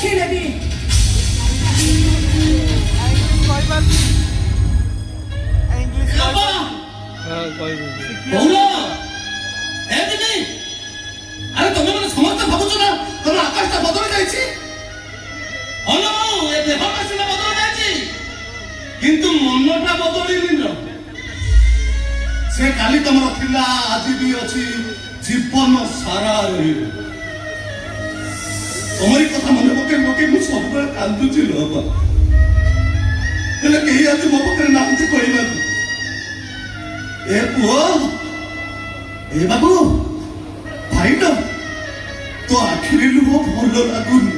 ଦେଖିନେବି। আরে তুমি মানে সমস্ত ভাবুছ না তোমার আকাশটা বদলে যাইছি দেহটা সিনা বদলে যাইছি কিন্তু মনটা বদলিনি না সে কালি তোমার ଥିଲା ଆଜି ବି ଅଛି ଜୀବନ ସାରା ରହିବ তোমারই কথা মনে পକେଇ ପକେଇ ମୁଁ ସବୁବେଳେ କାନ୍ଦୁଛି ଲୋ ବାପା ହେଲେ କେହି ଆଜି ମୋ ପାଖରେ ନାହାନ୍ତି କହିବାକୁ ଏ ପୁଅ ଏ ବାବୁ ଭାଇଟା ତୋ ଆଖିରେ ଲୁହ ଭଲ ଲାଗୁନି